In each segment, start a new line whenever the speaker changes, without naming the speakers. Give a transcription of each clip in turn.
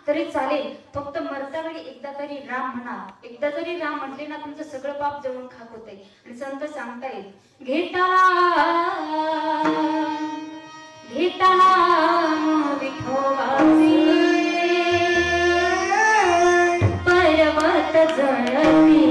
तरी चालेल, फक्त मरता वेळी एकदा तरी राम म्हणा. एकदा जरी राम म्हटले ना, तुमचं सगळं पाप जळून खाक होते. आणि संत सांगतायत, घेता घेता विठोबाचे पर्वत जळती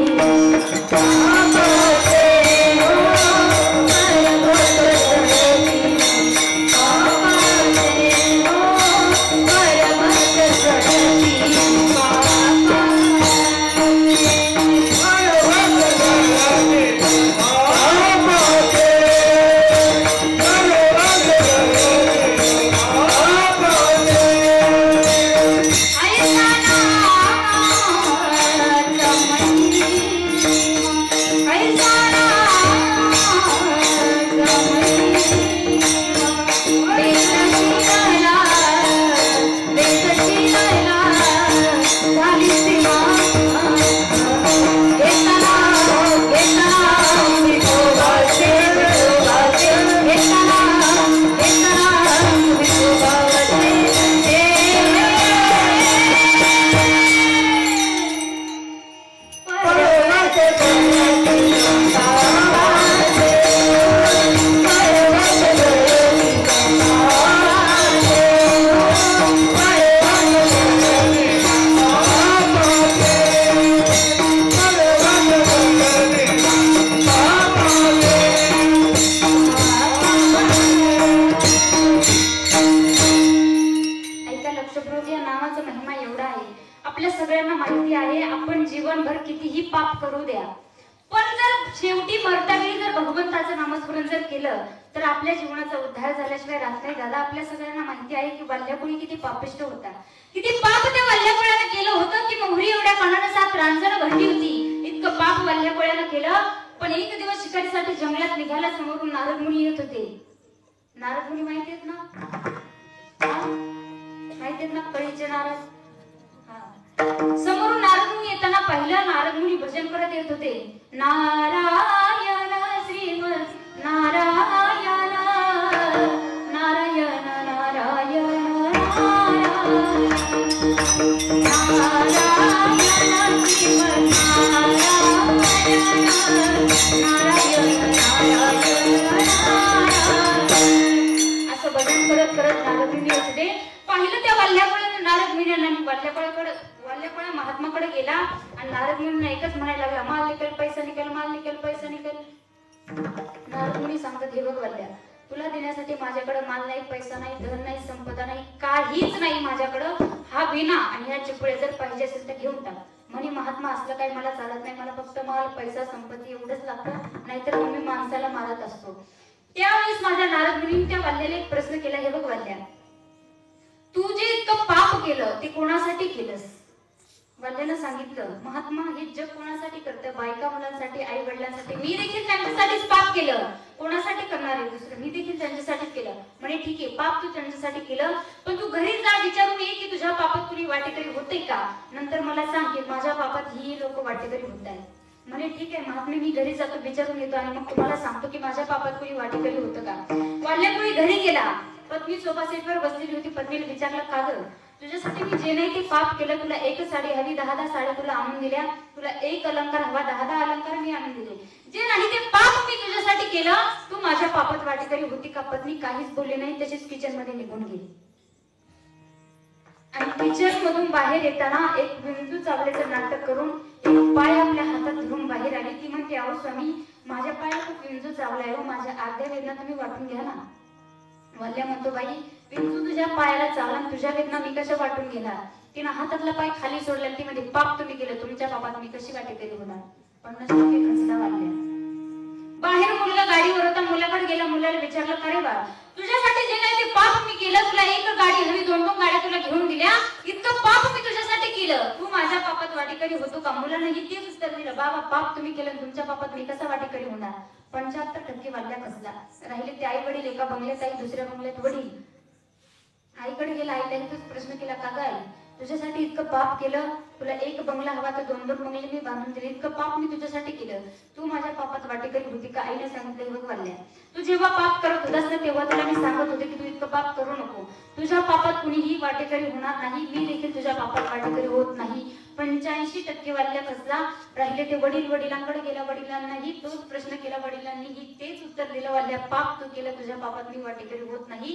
तुझ्यासाठी इतकं पाप केलं, तुला एक बंगला हवा तर 2-2 बंगले मी बांधून दिले, इतकं पाप मी तुझ्यासाठी केलं, तू माझ्या पापात वाटेकरी होती का? आईने सांगितलं, बघ वाल्या, तू जेव्हा पाप करत होतास ना तेव्हा तुला मी सांगत होते की तू इतकं पाप करू नको, तुझ्या पापात कुणीही वाटेकरी होणार नाही, मी देखील तुझ्या पापात वाटेकरी होत नाही. 85% वाल्या फसला, राहिले ते वडिलांकडे गेला, वडिलांनाही तोच प्रश्न केला, वडिलांनीही तेच उत्तर दिलं, वाल्या पाप तू केलं, तुझ्या पापात मी वाटेकरी होत नाही.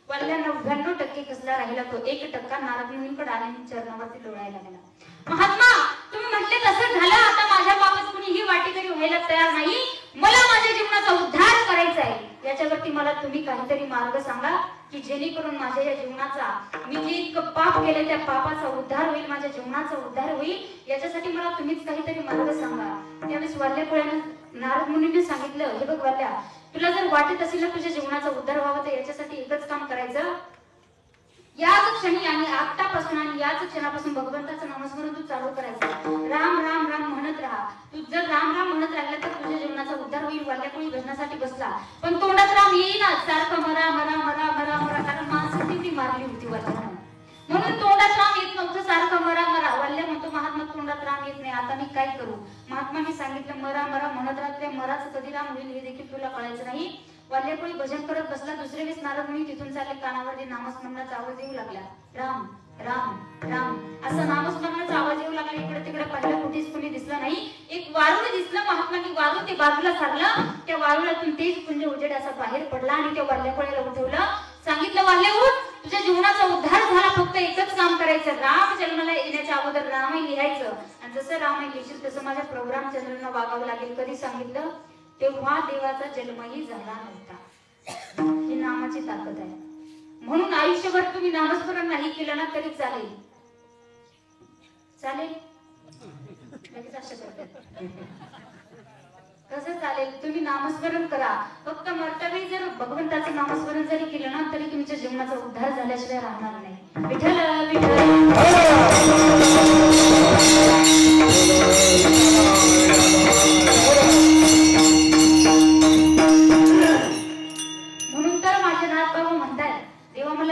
वाल्या 99% कसला राहिला, तो 1% नारद मुनींकडे आल्याने चरणावरती लोळायला लागला. महात्मा, तुम्ही म्हटले तसं झालं, आता माझ्या पापात कुणीही वाटेकरी व्हायला तयार नाही, मला माझ्या जीवनाचा उद्धार करायचा आहे, याच्यावरती मला तुम्ही काहीतरी मार्ग सांगा की जेणेकरून माझ्या या जीवनाचा, मी जे इतकं पाप केलं त्या पापाचा उद्धार होईल, माझ्या जीवनाचा उद्धार होईल, याच्यासाठी मला तुम्हीच काहीतरी मार्ग सांगा. त्यावेळेस वाल्यापुळ्यानं नारद मुनींनी सांगितलं, हे बघ वाल्या, तुला जर वाटत असेल ना तुझ्या जीवनाचा उद्धार व्हावा तर याच्यासाठी एकच काम करायचं, याच क्षणी आणि आत्तापासून आणि याच क्षणापासून भगवंताचं नामस्मरण तू चालू करायचं, राम राम राम म्हणत राहा. तू जर राम राम म्हणत राहिला तर तुझ्या जीवनाचा उद्धार होईल. वाल्याकुळी भजनासाठी बसला पण तोंडात राम येईना, सारखं मरा मरा मरा मरा मरा, कारण माणसाची ती मारली होती वाल्यानं, म्हणून तोंडात राम येत नव्हतं, सारखं मरा मरा. वाल्या म्हणतो, महात्मा तोंडात राम येत नाही, आता मी काय करू? महात्माने सांगितलं, मरा मरा म्हणत राहते, मराच कधी राम होईल हे देखील तुला कळायचं नाही. वाल्याकुळी भजन करत बसला. दुसरे वेळेस नारद मुनी तिथून चालले, कानावरती नामस्मरणाचा आवाज येऊ लागला, राम राम राम असं नामस्मरणाचा आवाज येऊ लागला. इकडे तिकडे पाहिलं, कुठेच कोणी दिसलं नाही. एक वारुळ दिसलं, महात्माने वारुळ ते बाजूला सारलं, त्या वारुळातून तेज पुंज उजेड असा बाहेर पडला आणि त्या वाल्याकुळीला उठवलं, सांगितलं, वाल्या उठ, तुझ्या जीवनाचा उद्धार झाला, फक्त एकच काम करायचं, राम जन्माला येण्याच्या अगोदर रामाई लिहायचं, आणि जसं रामाई लिहिशील तसं माझ्या प्रोग्राम चंद्रांना वागावं लागेल. कधी सांगितलं? तेव्हा देवाचा जन्मही झाला नव्हता. ही नामाची ताकद आहे. म्हणून आयुष्यभर तुम्ही नामस्मरण नाही केलं ना तरी चालेल. चालेल कसं चालेल? तुम्ही नामस्मरण करा, फक्त मर्तवी जर भगवंताचं नामस्मरण जरी केलं ना तरी तुमच्या जीवनाचा उद्धार झाल्याशिवाय राहणार नाही. विठ्ठल विठ्ठल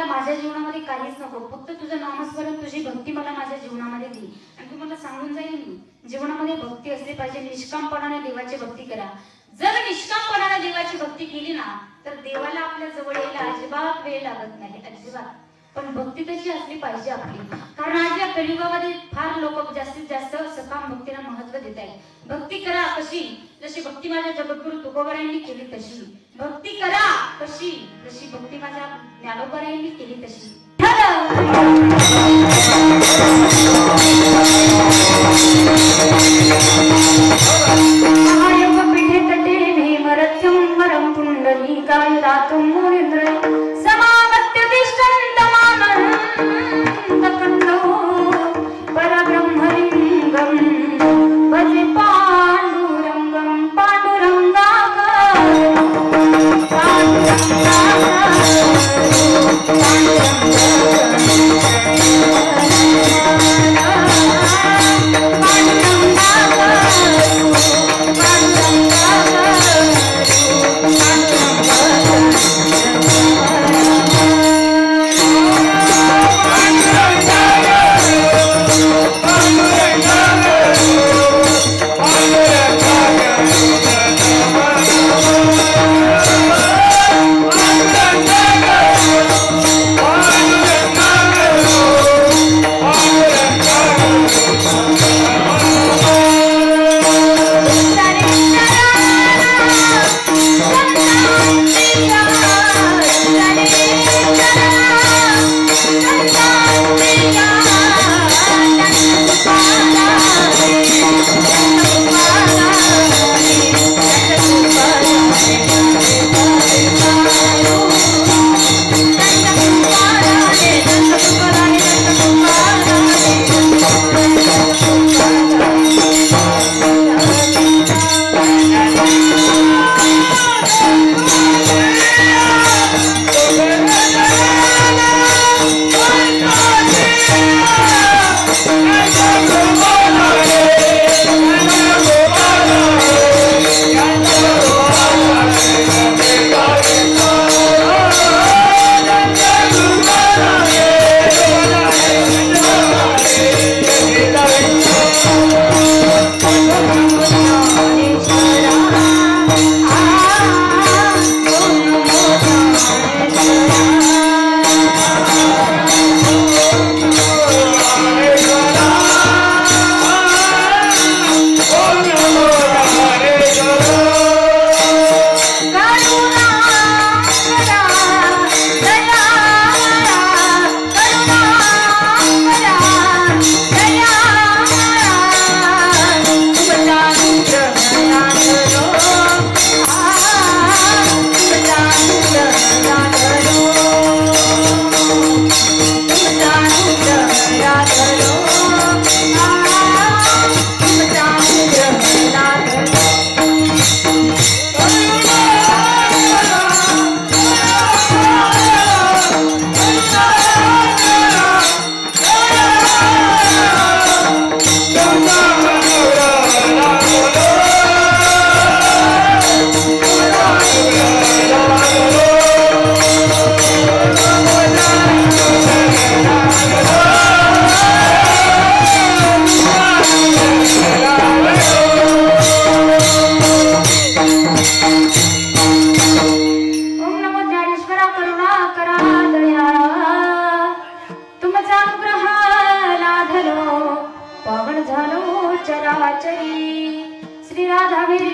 माझ्या जीवनामध्ये काहीच नको, फक्त तुझं नामस्मरण, तुझी भक्ती मला माझ्या जीवनामध्ये दे. आणि तुम्हाला सांगून जाईल मी, जीवनामध्ये भक्ती असली पाहिजे. निष्कामपणाने देवाची भक्ती करा. जर निष्कामपणाने देवाची भक्ती केली ना तर देवाला आपल्या जवळ यायला अजिबात वेळ लागत नाही, अजिबात. पण भक्ती तशी असली पाहिजे आपली, कारण आज या कलियुगामध्ये फार लोक जास्तीत जास्त सकाम भक्तीला महत्व देत आहेत. भक्ती करा कशी? जशी भक्ती माझ्या जगद्गुरु तुकोबारायांनी केली तशी भक्ती करा. कशी? जशी भक्ती माझ्या ज्ञानोबारायांनी केली तशी. महायोग पिठे तटे भीमरथ्यं वरं पुंडलीकाय रातुं मुनींद्र समागत्य तिष्ठन्तमानन्दकण्डो परब्रह्मलिङ्गं भजे पाण्डुरङ्गं पाण्डुरङ्गाकार पाण्डुरङ्गाकार पाण्डुरङ्गाकार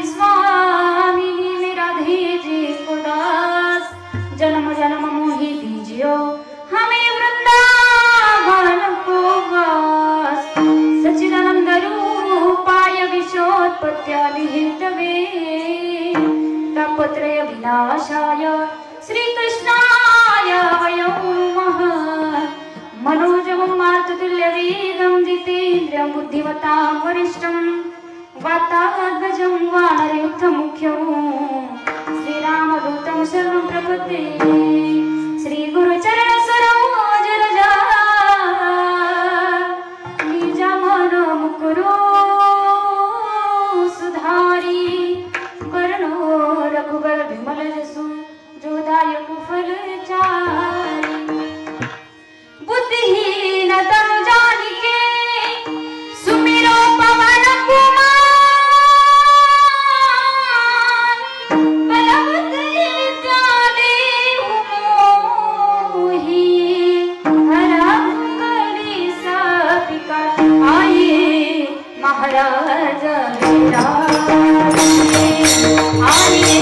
स्वामी में राधे जी को दास, जन्म जन्म मोहि दीजियो हमें वृंदावन को वास। सच्चिदानंद रूपाय विश्वोत्पत्त्यादि हेतवे, तापत्रय विनाशाय श्री कृष्णाय वयं नमः। मनोजवं मारुततुल्यवेगं जितेन्द्रियं बुद्धिमतां वरिष्ठं, वातात्मजं वानरयुक्तमुख्यं श्रीरामदूतं शरणं प्रपद्ये। श्रीगुरुचरण सरोज रजा निज मन मुकुरो सुधारी, वर्णो रघुवर विमल जसु जो दायक फल चारि। बुद्धिहीन तनु जानिके सुमिरो पवन कुमार, बलवती विद्या देहु मोहि, हरहु कलेसा विकार। आइए महाराज विराजे, आइए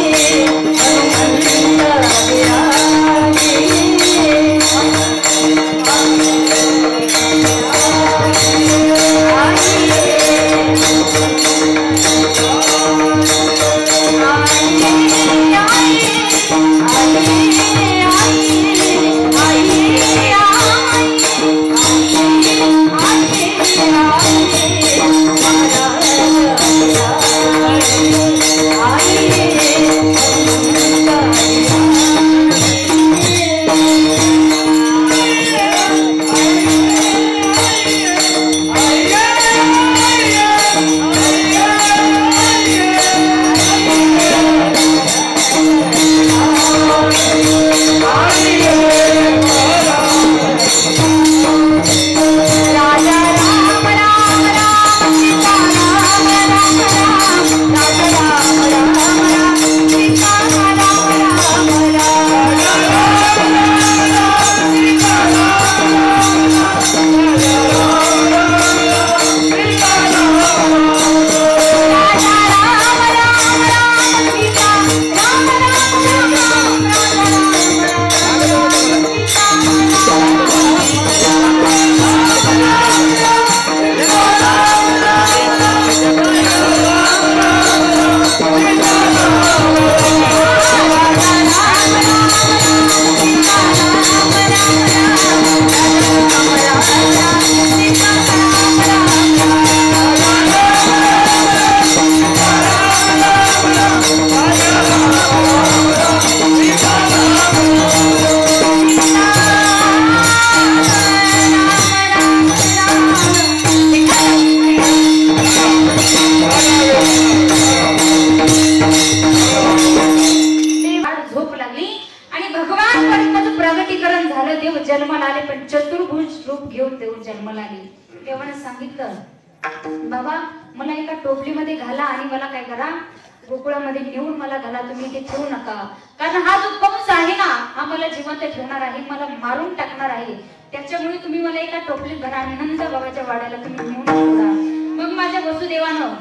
हनुमंत विराजे। जन्माला आले, पण चतुर्भुज रूप घेऊन देव जन्माला आले. देवाने सांगितलं, बाबा मला एका टोपलीमध्ये घाला आणि मला काय करा, गोकुळामध्ये नेऊन मला घाला, तुम्ही इथे ठेवू नका. कारण हा जो कंस आहे ना, हा मला जिवंत ठेवणार आहे, मला मारून टाकणार आहे. त्याच्यामुळे तुम्ही मला एका टोपलीत भरा आणि नंद बाबाच्या वाड्याला तुम्ही नेऊन ठेवा. मग माझ्या वसुदेवानं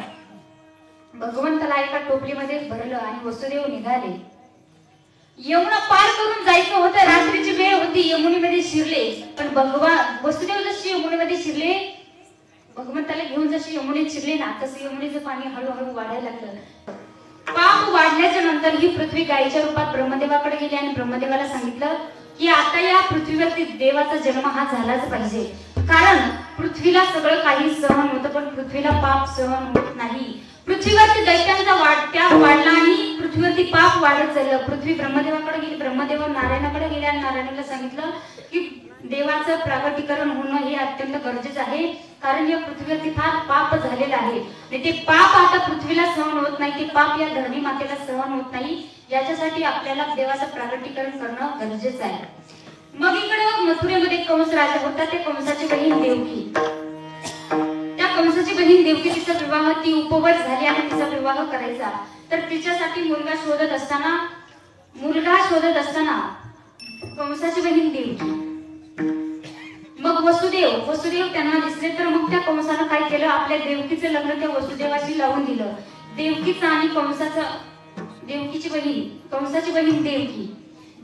भगवंताला एका टोपलीमध्ये भरलं आणि वसुदेव निघाले. यमुना पार करून जायचं होतं, रात्रीची वेळ होती, यमुनेमध्ये शिरले. पण भगवान वसुदेव जशी यमुनेमध्ये शिरले, भगवंताला घेऊन जशी यमुनेत शिरले ना, तसं यमुनेचं पाणी हळूहळू वाढायला लागलं. पाप वाढल्याच्या नंतर ही पृथ्वी गायीच्या रूपात ब्रह्मदेवाकडे गेली आणि ब्रह्मदेवाला सांगितलं की आता या पृथ्वीवरती देवाचा जन्म हा झालाच पाहिजे. कारण पृथ्वीला सगळं काही सहन होतं, पण पृथ्वीला पाप सहन होत नाही. पृथ्वीवरती दैत्यांचा वाढला आणि पृथ्वीवरती पाप वाढत चाललं. पृथ्वी ब्रह्मदेवाकडे गेली, ब्रह्मदेव नारायणाकडे गेले आणि नारायणाला सांगितलं की देवाचं प्रागटीकरण होणं हे अत्यंत गरजेचं आहे. कारण या पृथ्वीवरती फार पाप झालेलं आहे आणि ते पाप आता पृथ्वीला सहन होत नाही, ते पाप या धरणी मातेला सहन होत नाही. याच्यासाठी आपल्याला देवाचं प्रागटीकरण करणं गरजेचं आहे. मग इकडे मथुरेमध्ये कंस राजा होता, त्या कंसाची बहीण देवकी. त्या कंसाची बहीण देवकी, तिचा विवाह, ती उपवत झाली आणि तिचा विवाह करायचा. तर तिच्यासाठी मुलगा शोधत असताना कंसाची बहीण देवकी, मग वसुदेव त्यांना दिसले. तर मग त्या कंसानं काय केलं, आपल्या देवकीचं लग्न त्या वसुदेवाशी लावून दिलं. देवकीचा आणि देवकीची बहीण कंसाची बहीण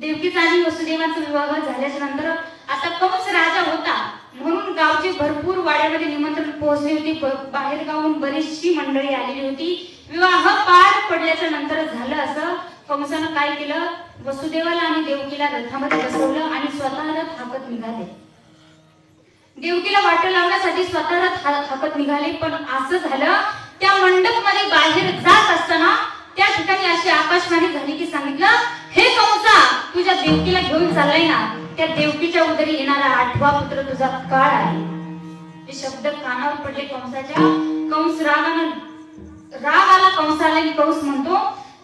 देवकीचा आणि वसुदेवाचा विवाह झाल्याच्या नंतर आता कंस राजा होता म्हणून गावचे भरपूर वाड्यामध्ये निमंत्रण पोहोचले होते. बाहेर गावून बरीचशी मंडळी आलेली होती. विवाह पार पडल्याच्या नंतर झालं असं, कंसानं काय केलं, वसुदेवाला आणि देवकीला रथामध्ये बसवलं आणि स्वतः रथ हाकत निघाले. देवकीला वाट लावण्यासाठी स्वतः रथ हाकत निघाले. पण असं झालं, त्या मंडपमध्ये बाहेर जात असताना त्या ठिकाणी अशी आकाशवाणी झाली की सांगितलं, हे कंसा, तुझ्या देवकीला घेऊन चाललाय ना, त्या देवकीच्या उदरी येणारा 8वा पुत्र तुझा काळ आहे. हे शब्द कानावर पडले कंसाच्या. कंस राग आला कंसाला आणि कंस म्हणतो,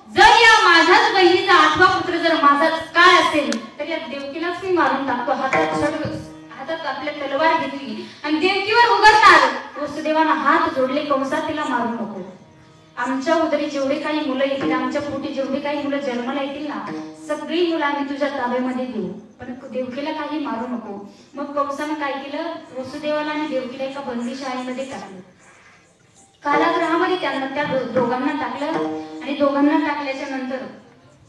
जर या माझ्याच बहिणीचा 8वा पुत्र जर माझाच काळ असेल तर या देवकीलाच मी मारून टाकतो. हातात आपल्या तलवार घेतली आणि देवकीवर उघडणार. वसुदेवानं हात जोडले, कंसा तिला मारू नको. आमच्या उदरी जेवढे काही मुलं येतील, आमच्या पोटी जेवढे काही मुलं जन्माला येतील ना, सगळी मुलं आम्ही तुझ्या ताब्यामध्ये देऊ, पण देवकीला काही मारू नको. मग कंसानं काय केलं, वसुदेवाला आणि देवकीला एका बंदीशाळेमध्ये टाकलं. कारागृहामध्ये त्यांना त्या दोघांना टाकलं आणि दोघांना टाकल्याच्या नंतर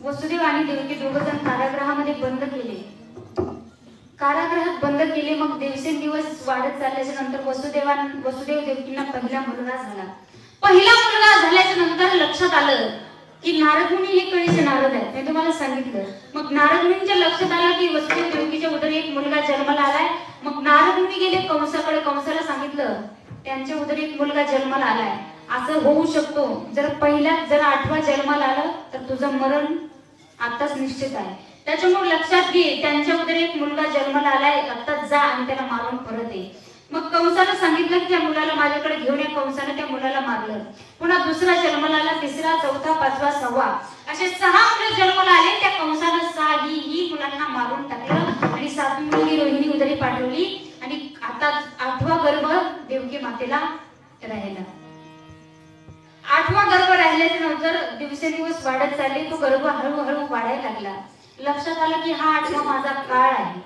वसुदेव आणि देवकी दोघं कारागृहामध्ये बंद केले. कारागृहात बंद केले. मग दिवसेंदिवस वाढत चालल्याच्या नंतर वसुदेव देवकींना पहिला मुलगा झाला. पहिला मुलगा झाल्याच्या नंतर लक्षात आलं की नारद मुनी हे कळीचे नारद आहेत, मी तुम्हाला सांगितलं. मग नारद मुनींच्या लक्षात आलं की वसुदेव देवकीच्या उदरी एक मुलगा जन्माला आलाय. मग नारद मुनी गेले कंसाकडे, कंसाला सांगितलं त्यांच्या उदरी एक मुलगा जन्माला आलाय, असं होऊ शकतो, जर 8वा जन्माला आलं तर तुझं मरण आताच निश्चित आहे. त्याच्यामुळे लक्षात घे, त्यांच्या उदरी एक मुलगा जन्माला आलाय, आताच जा आणि त्याला मारून परत ये. मग कंसानं सांगितलं की त्या मुलाला माझ्याकडे घेऊन ये. कंसानं त्या मुलाला मारलं. पुन्हा दुसरा जन्माला आला, तिसरा, चौथा, 5वा, 6वा असे 6 मुलं जन्माला आले. त्या कंसानं 6ही मुलांना मारून टाकलं आणि 7वी मुलगी रोहिणी उदरी पाठवली आणि आता 8वा गर्भ देवकी मातेला राहिला. 8वा गर्भ राहिल्याच्या नंतर दिवसेंदिवस वाढत चालले. तो गर्भ हळूहळू वाढायला लागला. लक्षात आलं की हा 8वा माझा काळ आहे.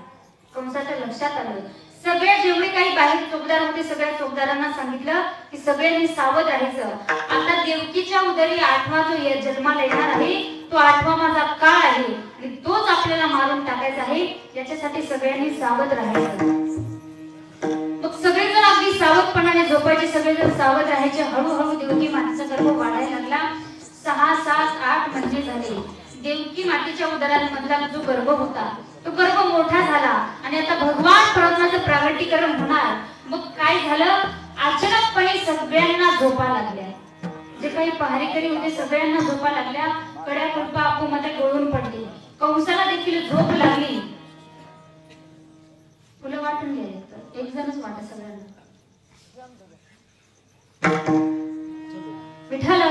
कंसाच्या लक्षात आलं. सगळे जेवढे काही बाहेर चौकदार होते, सगळ्या चौकदारांना सांगितलं की सगळ्यांनी सावध राहायचं. आता देवकीच्या उदरी 8वा जो जन्माला येणार आहे, तो 8वा माझा काळ आहे आणि तोच आपल्याला मारून टाकायचा आहे. याच्यासाठी सगळ्यांनी सावध राहायचं. मग सगळेजण अगदी सावधपणाने झोपायचे, सगळेजण सावध राहायचे. हळूहळू देवकी मातेचा गर्भ वाढायला लागला. 6, 7, 8 महिने झाले. देवकी मातेच्या उदरामधला जो गर्भ होता तो गर्भ मोठा झाला आणि आता भगवान परमात्म्याचं प्रागटीकरण होणार. मग काय झालं, अचानकपणे सगळ्यांना झोपा लागल्या. जे काही पहारेकरी होते सगळ्यांना झोपा लागल्या. कड्या कुलपा आपोमध्ये गळून पडली. कंसाला देखील झोप लागली. फुलं वाटून घ्यायचं, एक जणच वाटा सगळ्यांना. विठ्ठल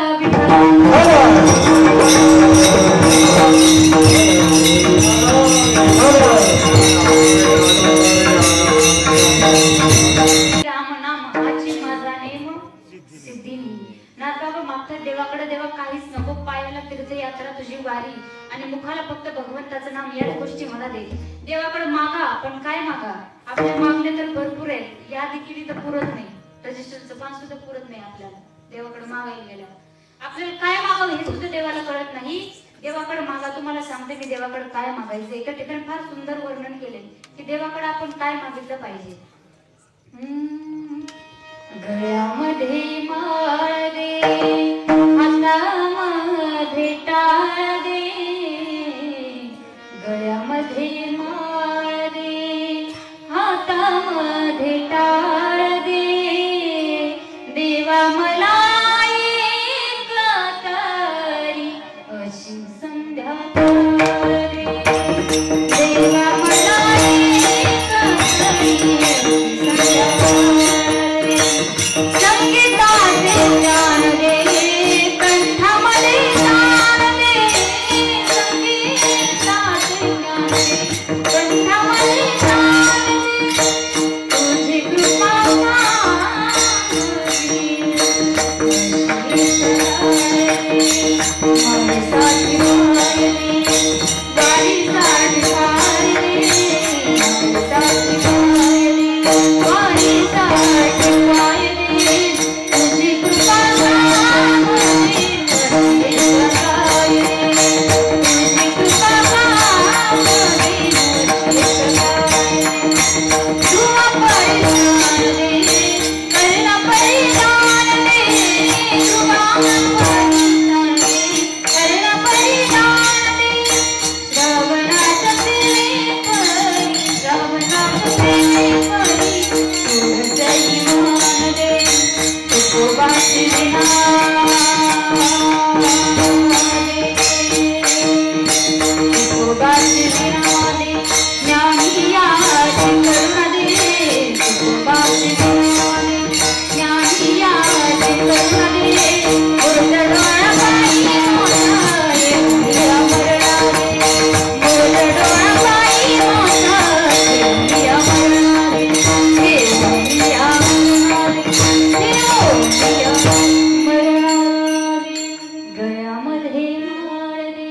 देवाकडे देवा काहीच नको, पायाला तीर्थयात्रा तुझी वारी आणि मुखाला फक्त भगवंताचं नाम, याच गोष्टी मला दे. देवाकडे मागा, पण काय मागा, आपल्या मागणे तर भरपूर आहेत, या देखील तर पुरत नाही. रजिस्टरचं पान सुद्धा पुरत नाही आपल्याला देवाकडे मागायला गेल्यावर. आपल्याला काय मागावं हे सुद्धा देवाला कळत नाही. देवाकडे मागा. तुम्हाला सांगते मी देवाकडे काय मागायचं. एका ठिकाणी फार सुंदर वर्णन केले की देवाकडे आपण काय मागितलं पाहिजे. गळ्यामध्ये माळ दे, हातामध्ये टाळ दे, गळ्यामध्ये माळ दे, हातामध्ये टाळ दे, देवा मला एक तारी अशी संध्या दे, देवा मला एक तारी अशी संध्या दे, संगीताचे ज्ञान दे, कंठामध्ये ज्ञान दे, संगीताचे ज्ञान दे, कंठामध्ये ज्ञान दे, तुझी कृपा माझ्यासाठी पाय दे, वारीसाठी पाय दे, माझ्यासाठी पाय दे, वारीसाठी पाय दे, तुझी कृपा गळ्यामध्ये माळ दे,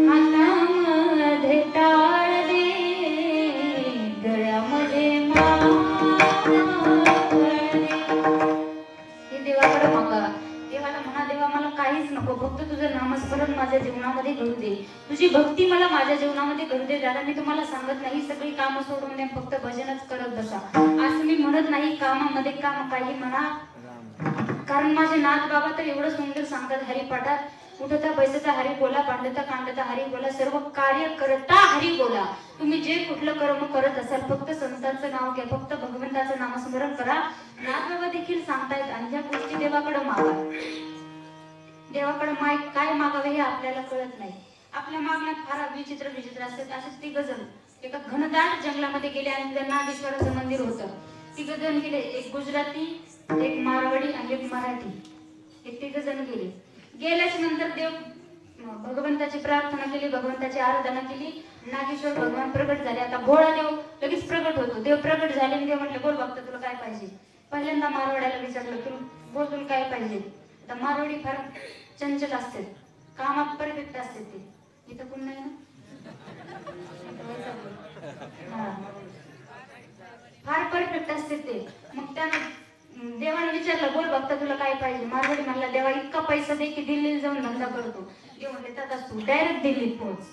हातामध्ये टाळ दे, गळ्यामध्ये माळ दे. हे देवाकडे मागा. देवाला म्हणा, देवा मला काहीच नको, फक्त तुझं नामस्मरण माझ्या जीवनामध्ये घडू दे, तुझी भक्ती मला माझ्या जीवनामध्ये घडू दे. दादा मी तुम्हाला सांगत नाही सगळी कामं सोडून द्या, फक्त भजनच करत बसा असं मी म्हणत नाही. कामामध्ये काम काही म्हणा, कारण माझे नाथ बाबा तर एवढं सुंदर सांगतात हरिपाठात, उठता बैसता हरी बोला, पांडता कांडता हरी बोला, सर्व कार्य करता हरी बोला. तुम्ही जे कुठलं कर्म करत असाल फक्त संतांचं नाव घ्या, फक्त भगवंताचं नामस्मरण करा. नाथ बाबा देखील सांगतायत आणि ह्या गोष्टी देवाकडे मागा. देवाकडे काय मागावे हे आपल्याला कळत नाही. आपल्या मागण्यात फार विचित्र विचित्र असतात. असेच तिघ जण एका घनदाट जंगलामध्ये गेले आणि त्या नागेश्वराचं मंदिर होतं. तिघ जण गेले, एक गुजराती, एक मारवाडी आणि एक मराठी. हे तिघ जण गेले. गेल्याच्या नंतर देव भगवंताची प्रार्थना केली, भगवंताची आराधना केली. नागेश्वर भगवान प्रगट झाले. आता भोळा देव लगेच प्रगट होतो. देव प्रगट झाले आणि देव म्हटले, बोल भक्त तुला काय पाहिजे. पहिल्यांदा मारवाड्याला विचारलं, तू बोल तुला काय पाहिजे. आता मारवाडी फार चंचल असते, कामात परफेक्ट असते. ते इथं कोण नाही ना, फार परफेक्ट असते ते. मग त्यानं देवाने विचारलं, बोल भक्त तुला काय पाहिजे. मारवाडी म्हणला, देवा इतका पैसा दे की दिल्लीला जाऊन धंदा करतो. देव म्हणले, तसाच तू डायरेक्ट दिल्लीत पोहोच.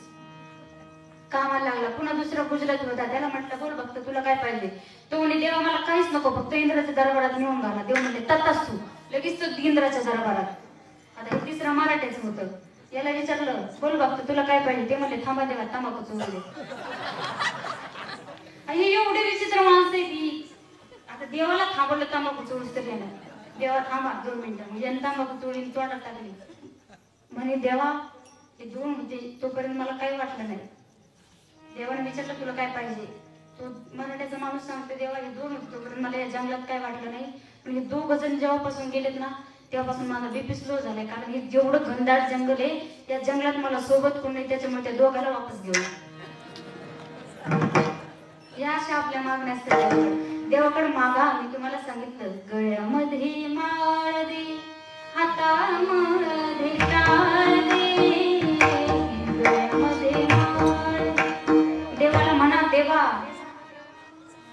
कामाला लागला. पुन्हा दुसरा गुजरात होता, त्याला म्हटलं, बोल भक्त तुला काय पाहिजे. तो म्हणे, देवा मला काहीच नको, फक्त इंद्राच्या दरबारात नेऊन घाला. देव म्हणले, तसाच तू लगेच तो इंद्राच्या दरबारात. आता हे तिसरा मराठीच होतं. याला विचारलं, बोल भक्त तुला काय पाहिजे. ते म्हणले, थांबा देवा तंबाखू चोळले. हे एवढे विचित्र माणसं आहे ती. आता देवाला थांबवलं तंबाखू चोळूस तर येणार. देवा थांबा 2 मिनिटं. म्हणजे तंबाखू चोळीन तोंडात टाकली. म्हणे, देवा ते 2 होते तोपर्यंत मला काही वाटलं नाही. देवाने विचारलं, तुला काय पाहिजे. तो मराठ्याचा माणूस सांगतो, देवा हे 2 होते तोपर्यंत मला या जंगलात काय वाटलं नाही. म्हणजे 2 जण जेव्हापासून गेलेत ना तेव्हापासून माझा बीपी स्लो झालाय. कारण हे जेवढं घनदाट जंगल आहे, त्या जंगलात मला सोबत कोण नाही, त्याच्यामुळे त्या दोघाला वापस घेऊ. या अशा आपल्या मागण्या असतात. देवाकडे मागा. मी तुम्हाला सांगितलं, गळ्यामध्ये माळ दे, हातामध्ये टाळ दे, गळ्यामध्ये माळ. देवाला म्हणा, देवा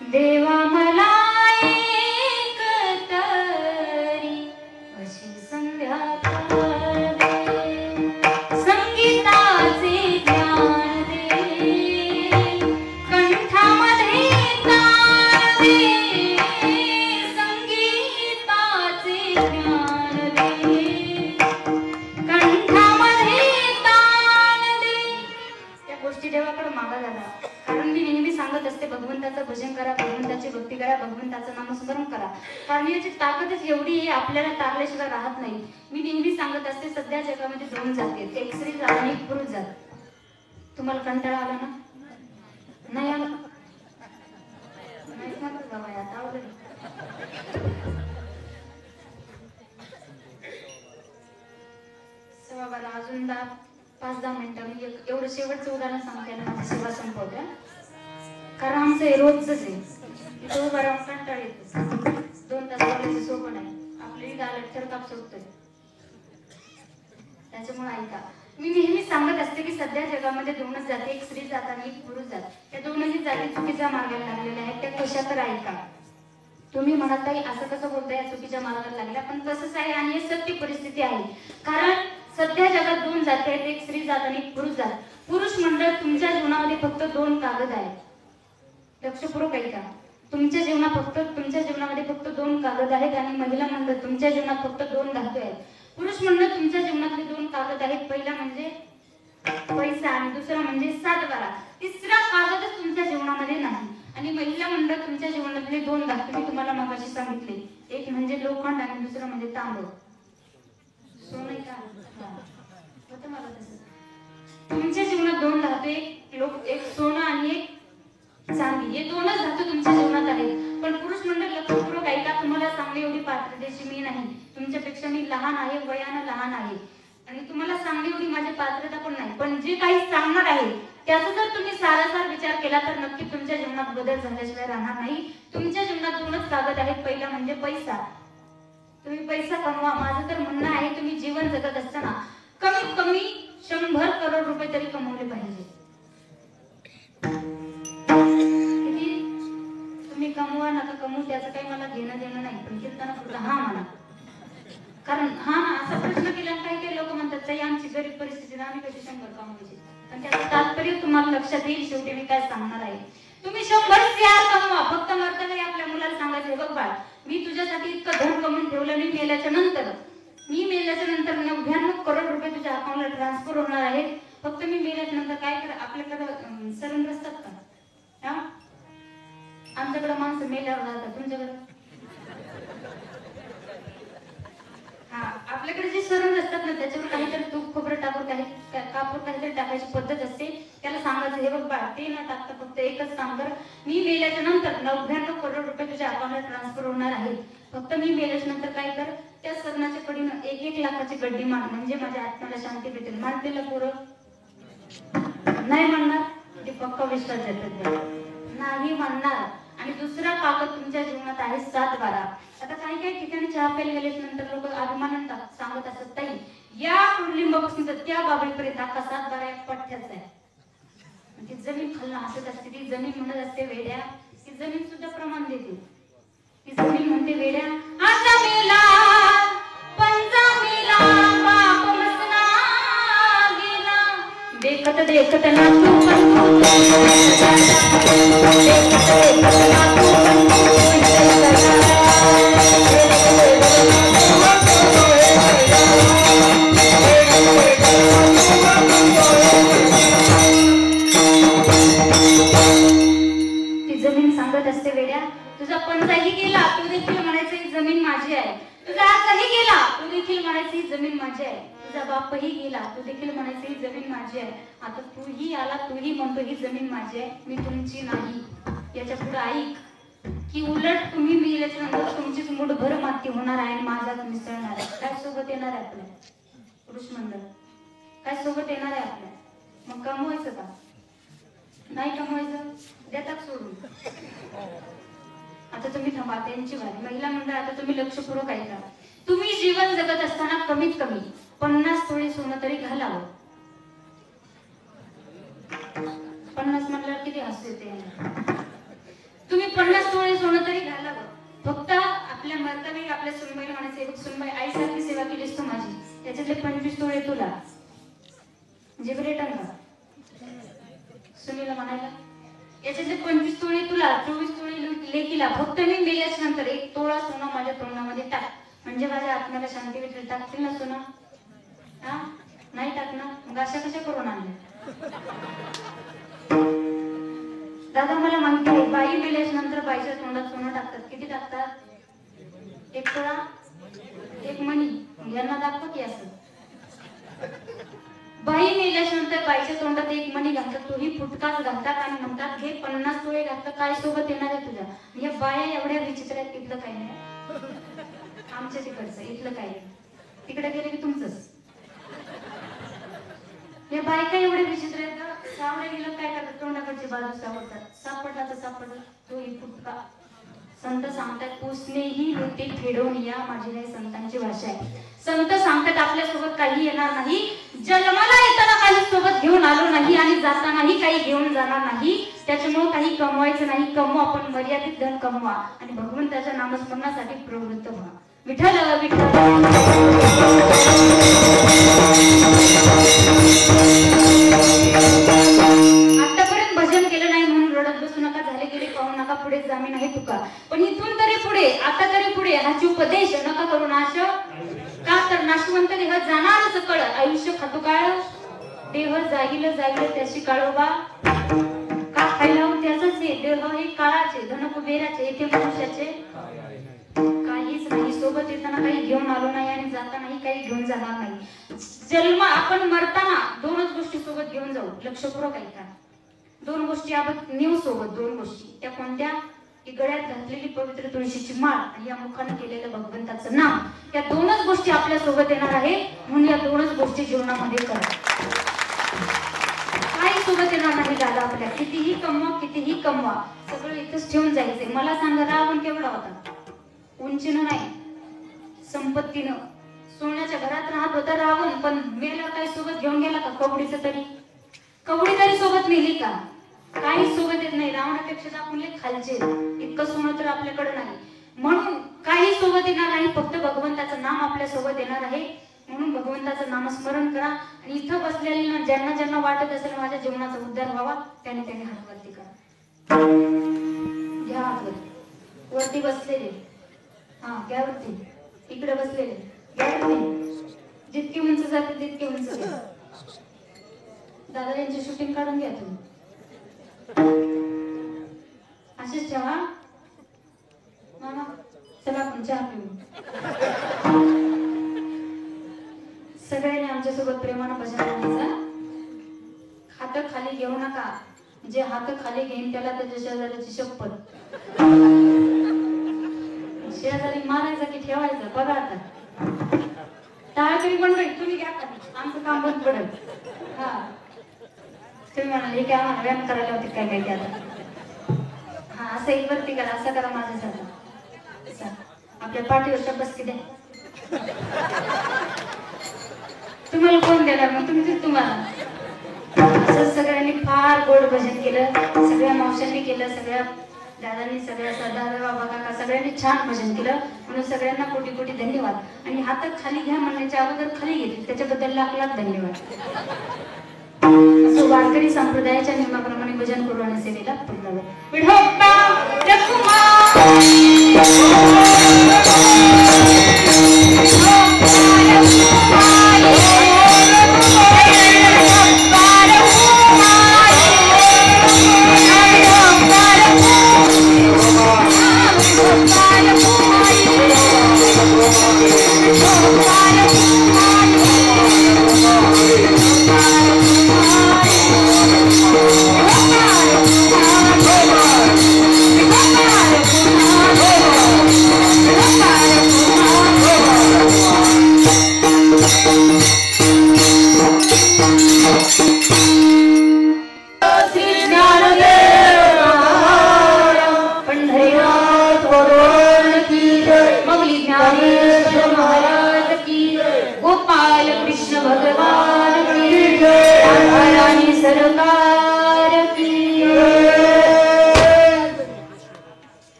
देवा मला एक तरी अशी संध्या कर दे, संगीताचे ज्ञान दे, कंठामध्ये ताळ दे, संगीताचे ज्ञान दे, कंठामध्ये ताळ दे. त्या गोष्टी देवाकडे मागा झाला. कारण मी नेहमी सांगत असते, भगवंताचं भजन करा, भगवंताची भक्ती करा, भगवंताचं नामस्मरण करा. कारण याची ताकदच एवढी आहे, आपल्याला तारल्याशिवाय राहत नाही. मी नेहमी सांगत असते, सध्या जगामध्ये 2 जाती आहेत, एक स्त्री जात आणि एक पुरुष जात. तुम्हाला कंटाळा आला ना? नाही आला? नाही सांगत बाबा, आता आवडेल. बाबाला अजून 5-10 मिनिटं मी एवढं शेवटचं उदाहरण सांगते आणि माझी सेवा संपवते. कारण आमचं हे रोजच आहे. इथं उभा राहून कंटाळ येतो. 2 तास बोलायचं सोपं नाही. आपली गालट थरकाप सुटतोय. त्याच्यामुळे ऐका, मी नेहमी सांगत असते की सध्या जगामध्ये 2च जाती, एक स्त्री जात आणि एक पुरुष जात. त्या दोनही जाती चुकीच्या मार्गाला लागलेल्या आहेत. त्या कशा तर ऐका. तुम्ही म्हणत आहे असं कसं बोलताय, या चुकीच्या मार्गाला लागल्या, पण तसंच आहे आणि हे सत्य परिस्थिती आहे. कारण सध्या जगात 2 जाती आहेत, एक स्त्री जात आणि एक पुरुष जात. पुरुष मंडळ तुमच्या जीवनामध्ये फक्त 2 कागद आहेत. लक्षपूर्वक ऐका. तुमच्या जीवनामध्ये फक्त 2 कागद आहेत आणि महिला मंडळ तुमच्या जीवनात फक्त 2 धातू आहेत. पुरुष मंडळ तुमच्या जीवनातले 2 कागद आहेत. पहिला म्हणजे पैसा आणि दुसरा म्हणजे सातबारा. तिसरा कागदच तुमच्या जीवनामध्ये नाही. आणि महिला मंडळ तुमच्या जीवनातले 2 धातू मी तुम्हाला मगाशी सांगितले. एक म्हणजे लोखंड आणि दुसरं म्हणजे तांब. सोनं का होतं मला तसं. तुमच्या जीवनात 2 धातू, एक सोनं आणि एक चांदी. हे 2च धातू तुमच्या जीवनात आहेत. पण पुरुष मंडळ लक्षपूर्वक ऐका, तुम्हाला सांगणे एवढी पात्रतेची मी नाही. तुमच्यापेक्षा मी लहान आहे, वयानं लहान आहे आणि तुम्हाला सांगणे एवढी माझी पात्रता पण नाही. पण जे काही सांगणार आहे त्याचा जर तुम्ही सारासार विचार केला तर नक्की तुमच्या जीवनात बदल झाल्याशिवाय राहणार नाही. तुमच्या जीवनात 2च कागद आहेत. पहिला म्हणजे पैसा. तुम्ही पैसा कमवा. माझं तर म्हणणं आहे, तुम्ही जीवन जगत असताना कमीत कमी 100 करोड रुपये तरी कमवले पाहिजे. किती तुम्ही कमवा नका कमवू त्याचं काही मला घेणं देणं नाही, पण कीर्तना पुरता हा म्हणा. कारण हा ना असा प्रश्न केला काही काही लोक म्हणतात ताई आमची गरीब परिस्थिती आम्ही कशी 100 कमवायची. पण त्याचं तात्पर्य तुम्हाला लक्षात येईल. शेवटी मी काय सांगणार आहे, तुम्ही 100 CR कमवा, फक्त मरताना आपल्या मुलाला सांगायचं बघ बाळ मी तुझ्यासाठी इतकं धन कमवून ठेवलं. मी मेल्याच्या नंतर 99 करोड रुपये तुझ्या अकाउंटला ट्रान्सफर होणार आहेत. फक्त मी मेल्याच्या नंतर काय कर आपल्याकडे सरेंडर असतात का? हा आमच्याकडे माणसं मेल्यावर राहतात, तुमच्याकडे हा आपल्याकडे जे सरण असतात ना त्याच्यावर काहीतरी तूप खोबरं टाकून काही कापूर काहीतरी टाकायची पद्धत असते. त्याला सांगायचं हे बघ बाळ ते न टाकता फक्त एकच काम कर, मी मेल्याच्या नंतर 99 करोड रुपये तुझ्या अकाउंटला ट्रान्सफर होणार आहेत. फक्त मी मेल्याच्या नंतर काय कर त्या सरणाच्या कडीनं 1-1 लाखाची गड्डी मान, म्हणजे माझ्या आत्म्याला शांती भेटेल. मानतेला पोरं नाही म्हणणार ते पक्का विश्वास देतात नाही म्हणणार. आणि दुसरा कागद तुमच्या जीवनात आहे 7-12. आता काही काही ठिकाणी चहा प्यायला गेल्याच्या नंतर लोक अभिमानाने सांगत असत ताई या कुडलिंबापासून तर त्या बाबळीपर्यंत आता 7-12 एक पठ्ठ्याच आहे. ती जमीन खालून हसत असते, ती जमीन म्हणत असते वेड्या, ती जमीन सुद्धा प्रमाण देते. ती जमीन म्हणते वेड्या आता मेला पंजा मेला बाप मसना गेला देखत देखत ना तू ती जमीन सांगत असते वेड्या तुझा पंजाही गेला तू देखील म्हणायचं ही जमीन माझी आहे. तुझा आजही गेला तू देखील म्हणायचं ही जमीन माझी आहे. तुझा बापही गेला तू देखील म्हणायचं ही जमीन माझी आहे. आता तूही आला तूही म्हणतो ही जमीन माझी आहे मी तुमची नाही. याच्या पुढे ऐक की उलट तुम्ही मेल्याच्या नंतर तुमचीच मुठभर माती होणार आहे आणि माझ्यात मिसळणार आहे. काय सोबत येणार आहे आपल्या पुरुष मंडळ, काय सोबत येणार आहे आपल्या. मग कमवायचं का नाही कमवायचं देतात सोडून. आता तुम्ही थांबा त्यांची वारी महिला मंडळ. आता तुम्ही लक्षपूर्वक ऐका. तुम्ही जीवन जगत असताना कमीत कमी 50 तोळे सोनं तरी घालावं. 50 म्हटल्यावर किती हसू येते. तुम्ही 50 तोळे सोनं तरी घालावं. फक्त आपल्या मर्तवी आपल्या सुनबाईला म्हणायचं सुनबाई आईसारखी सेवा केलीस तू माझी, त्याच्यातले 25 तोळे तुला म्हणजे रेटन का सुनीला म्हणायला याच्यातले 25 तोळे तुला 24 तोळे लेकीला. फक्त मी मेल्याच्या नंतर 1 तोळा सोनं माझ्या तोंडामध्ये टाक म्हणजे माझ्या आत्म्याला शांती भेटेल. टाकतील ना सोनं? हा नाही टाकणार मग अशा कशा करून आणल्या. दादा मला माहिती आहे बाई मेल्याच्या नंतर बाईच्या तोंडात सोनं टाकतात. किती टाकतात? 1 तोळा 1 मणी. यांना दाखव की असं बाई मेल्याच्या नंतर बाईच्या तोंडात 1 मणी घालतात. तोही फुटकाच घालतात आणि म्हणतात हे 50 तोळे घातलं काय सोबत येणार आहे तुझ्या. या बाया एवढ्या विचित्र आहेत. तिथलं काही नाही आमच्या तिकडचं इथलं काही तिकडे गेले की तुमचंच. या बायका एवढ्या विचित्र आहेत का. सावळे गेलं काय करतात तोंडाकडची बाजू सावरतात. सापडला तर सापडला तोही फुटका. संत सांगतात पुसणेही होते फेडून या माझी नाही संतांची भाषा आहे. संत सांगतात आपल्या सोबत काही येणार नाही. जन्माला येताना काही सोबत घेऊन आलो नाही आणि जातानाही काही घेऊन जाणार नाही. त्याच्यामुळे काही कमवायचं नाही. कमवा आपण मर्यादित धन कमवा आणि भगवंताच्या नामस्मरणासाठी प्रवृत्त व्हा. विठ्ठल विठ्ठल. आतापर्यंत भजन केलं नाही म्हणून रडत बसू नका. झाले गेले पाहू नका. पुढे जामीन आहे तुका. पण इथून तरी पुढे आता तरी पुढे हाची उपदेश नका करू नाश. का तर नाशवंत देह जाणारच कळ. आयुष्य खातो काळ देह जाईल जाईल त्याची काळोबा. का खायला त्याच देह हे काळाचे धन कुबेराचे येथे मनुष्याचे काहीच नाही. सोबत येताना काही घेऊन आलो नाही आणि जातानाही काही घेऊन जाणार नाही. जन्म आपण मरताना 2च गोष्टी सोबत घेऊन जाऊ. लक्षपूर्वक ऐका. 2 गोष्टी आपण नेऊ सोबत. 2 गोष्टी त्या कोणत्या की गळ्यात घातलेली पवित्र तुळशीची माळ आणि या मुखाने केलेलं भगवंताचं नाम. या 2च गोष्टी आपल्या सोबत येणार आहे. म्हणून या 2च गोष्टी जीवनामध्ये करा. काही सोबत येणार नाही दादा आपल्या. कितीही कमवा कितीही कमवा सगळं इथंच ठेवून जायचंय. मला सांगा रावण केवढा होता. उंचीनं नाही संपत्तीनं सोन्याच्या घरात राहत होता रावण, पण मेला काय सोबत घेऊन गेला का? कवडीचं तरी, कवडी तरी सोबत नेली का? काही सोबत येत नाही. रावणापेक्षा दाखवले खालचे, इतकं सोनं तर आपल्याकडे नाही. म्हणून काही सोबत येणार नाही, फक्त भगवंताचं नाम आपल्या सोबत येणार आहे. म्हणून भगवंताचं नामस्मरण करा. आणि इथं बसलेल्या ज्यांना ज्यांना वाटत असेल माझ्या जीवनाचा उद्धार व्हावा, त्याने त्याने हात वरती करा. घ्या हात वरती. वरती बसलेले, हा घ्या वरती. इकडे बसलेले घ्या वरती. जितकी उंच जाते तितकी उंच घ्या. दादा यांची शूटिंग काढून घ्या तुम्ही. असेच ठेवा. मामा चला आपण चहा पिऊ. सगळ्यांनी आमच्यासोबत प्रेमानं भजन म्हणायचं. हात खाली घेऊ नका. जे हात खाली घेईन त्याला त्याच्या शेजाऱ्याची शपथ. शेजारी मारायचा की ठेवायचा बघा आता. टाळकरी मंडळी तुम्ही घ्या खाली, आमचं काम बंद पडेल. हा तुम्ही म्हणाले की आम्हाला व्यायाम करायला होते काय काय आता. हा असं एक वरती करा, असं करा माझ्यासारखं. आपल्या पाठीवर शब्बसकी द्या. तुम्हाला कोण देणार मग? तुम्ही तुम्हाला. असं सगळ्यांनी फार गोड भजन केलं. सगळ्या मावशांनी केलं, सगळ्या दादांनी, सगळ्या सरदार बाबा काका सगळ्यांनी छान भजन केलं. म्हणून सगळ्यांना कोटी कोटी धन्यवाद. आणि हात खाली घ्या म्हणण्याच्या अगोदर खाली घेतली, त्याच्याबद्दल लाख लाख धन्यवाद. असं वारकरी संप्रदायाच्या नियमाप्रमाणे भजन करू आणि सेवेला पुढे